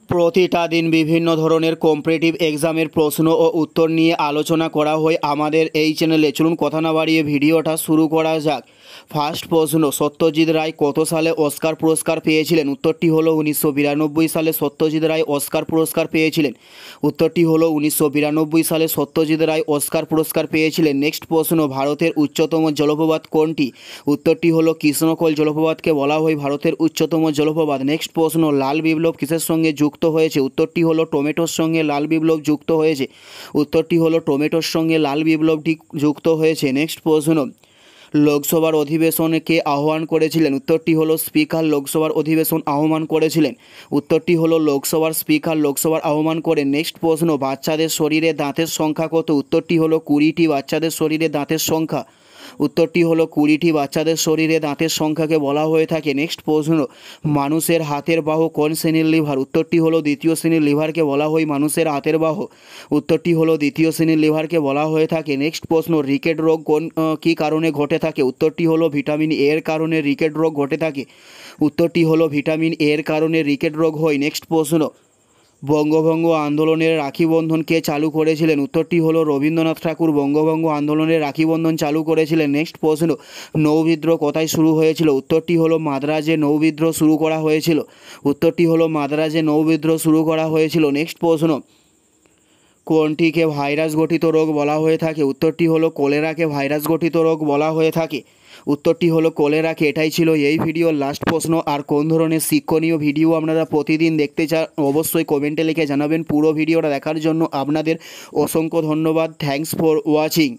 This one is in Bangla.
প্রতিটা দিন বিভিন্ন ধরনের কম্পিটিটিভ এক্সামের প্রশ্ন ও উত্তর নিয়ে আলোচনা করা হয় আমাদের এই চ্যানেলে। চলুন কথা না বাড়িয়ে ভিডিওটা শুরু করা যাক। ফার্স্ট প্রশ্ন, সত্যজিৎ রায় কত সালে অস্কার পুরস্কার পেয়েছিলেন? উত্তরটি হলো 1992 সালে সত্যজিৎ রায় অস্কার পুরস্কার পেয়েছিলেন। উত্তরটি হলো 1992 সালে সত্যজিৎ রায় অস্কার পুরস্কার পেয়েছিলেন। নেক্সট প্রশ্ন, ভারতের উচ্চতম জলপ্রপাত কোনটি? উত্তরটি হলো কৃষ্ণকল জলপ্রপাতকে বলা হয় ভারতের উচ্চতম জলপ্রপাত। নেক্সট প্রশ্ন, লাল বিপ্লব কিসের সঙ্গে যুক্ত হয়েছে? উত্তরটি হলো টমেটোর সঙ্গে লাল বিপ্লব যুক্ত হয়েছে। উত্তরটি হলো টমেটোর সঙ্গে লাল বিপ্লবটি যুক্ত হয়েছে। নেক্সট প্রশ্ন, লোকসভার অধিবেশনকে আহ্বান করেছিলেন? উত্তরটি হলো স্পিকার লোকসভার অধিবেশন আহ্বান করেছিলেন। উত্তরটি হলো লোকসভার স্পিকার লোকসভার আহ্বান করেন। নেক্সট প্রশ্ন, বাচ্চাদের শরীরে দাঁতের সংখ্যা কত? উত্তরটি হলো 20টি বাচ্চাদের শরীরে দাঁতের সংখ্যা। উত্তরটি হলো 20টি বাচ্চাদের শরীরে দাঁতের সংখ্যাকে বলা হয়ে থাকে। নেক্সট প্রশ্ন, মানুষের হাতের বাহু কোন শ্রেণীর লিভার? উত্তরটি হলো দ্বিতীয় শ্রেণীর লিভারকে বলা হয় মানুষের হাতের বাহু। উত্তরটি হলো দ্বিতীয় শ্রেণীর লিভারকে বলা হয়ে থাকে। নেক্সট প্রশ্ন, রিকেট রোগ কী কারণে ঘটে থাকে? উত্তরটি হলো ভিটামিন এ এর কারণে রিকেট রোগ ঘটে থাকে। উত্তরটি হলো ভিটামিন এ এর কারণে রিকেট রোগ হয়। নেক্সট প্রশ্ন, বঙ্গভঙ্গ আন্দোলনের রাখি বন্ধন কে চালু করেছিলেন? উত্তরটি হলো রবীন্দ্রনাথ ঠাকুর বঙ্গভঙ্গ আন্দোলনের রাখি বন্ধন চালু করেছিলেন। নেক্সট প্রশ্ন, নৌবিদ্রোহ কোথায় শুরু হয়েছিল? উত্তরটি হলো মাদ্রাজে নৌবিদ্রোহ শুরু করা হয়েছিল। উত্তরটি হলো মাদ্রাজে নৌবিদ্রোহ শুরু করা হয়েছিল। নেক্সট প্রশ্ন, কোনটিকে ভাইরাস গঠিত রোগ বলা হয়ে থাকে? উত্তরটি হলো কলেরাকে ভাইরাস গঠিত রোগ বলা হয়ে থাকে। উত্তরটি হলো কলেরাকে। এটাই ছিল এই ভিডিওর লাস্ট প্রশ্ন। আর কোন ধরনের শিক্ষণীয় ভিডিও আপনারা প্রতিদিন দেখতে চান অবশ্যই কমেন্টে লিখে জানাবেন। পুরো ভিডিওটা দেখার জন্য আপনাদের অসংখ্য ধন্যবাদ। Thanks for watching.